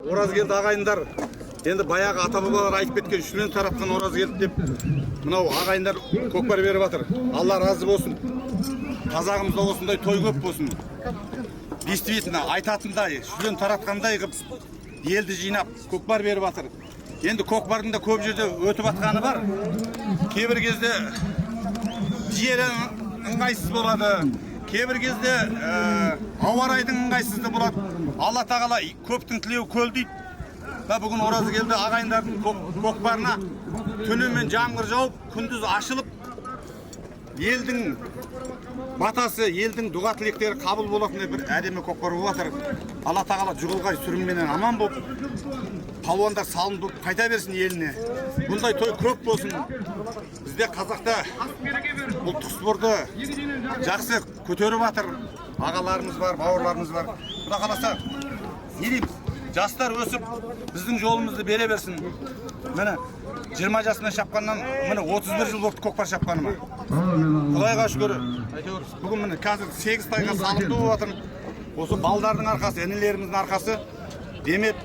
Оразгелді ағайындар, енді баяғы ата-бабалар айтып кеткен шүлен таратқан Оразгелді деп мынау ағайындар көкпар беріп жатыр. Алла разы болсын. Қазағымызда осындай той көп болсын. Действительно, айтатындай, шүлен таратқандай қып елді жинап көкпар беріп жатыр. Енді көкпардың да көп жерде өтіп жатқаны бар. Кейбір кезде жері ыңғайсыз болады. Кейбір кезде ауа райдың ыңғайсызды болады. Алла тағала көптің тілеуі көл дейді. Бүгін Оразгелді ағайындардың көкпарына түнімен жаңбыр жауып, күндіз ашылып, елдің батасы, елдің дұға тілектері қабыл болатындай бір әдемі көкпар болып жатыр. Алла тағала жүғылғай сүрінменен аман болып, палуандар салынып болып қайта берсін еліне. Бұндай той көп болсын. Бізде қазақта ұлттық спорты жақсы көтеріп жатыр. Ағаларымыз бар, бауырларымыз бар. Құда қаласа, не дейміз? Жастар өсіп, біздің жолымызды бере берсін. Міне, 20 жасынан шапқаннан, міне 31 жыл болды көкпар шапқаныма. Құдайға шүкір. Бүгін міне қазір 8 тайға салымды болып жатыр. Осы балдардың арқасы, енелеріміздің арқасы демеп,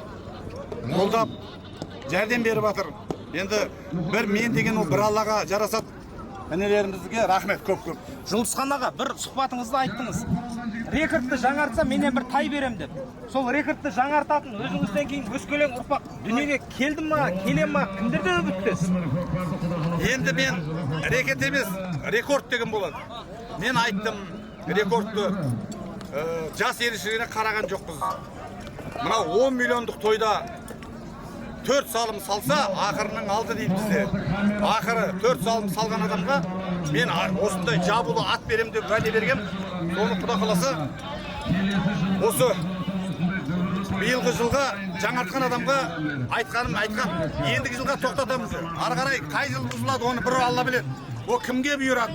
қолдап, жәрдем беріп жатыр. Енді бір мен деген ол бір Аллаға жарасады. Енелерімізге рахмет көп-көп. Жұлдызхан аға, бір сұхбатыңызда айттыңыз. Рекордты жаңартса менен бір тай берем деп. Сол рекордты жаңартатын өзіңізден кейін өскелең ұрпақ дүниеге келді ма, келе ма, кімдерде үміттесіз? Енді мен рекорд емес, рекорд деген болады. Мен айттым, рекордты жас ерекшелігіне қараған жоқпыз. Мына 10 миллиондық тойда 4 салым салса, ақырының алды дейді бізде. Ақыры 4 салым салған адамға мен осындай жабулы ат берем деп уәде бергем. Соны Құда қаласа, осы биылғы жылға жаңартқан адамға айтқаным айтқан. Ендігі жылға тоқтатамыз. Ары қарай қай жыл бұзылады, оны бір Алла біледі. О кімге бұйырады?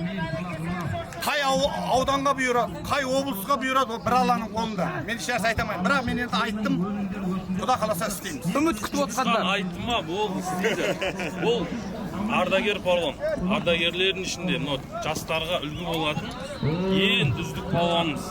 Қай ауданға бұйырады, қай облысқа бұйырады, ол бір Алланың қолында. Мен ешнәрсе айта алмаймын. Бірақ мен енді айттым. Құда қаласа істейміз. Үміт күтіп отқандар. Айттым ма, бұл істейді. Бұл ардагер палуан. Ардагерлердің ішінде жастарға үлгі болатын ең үздік палуанымыз.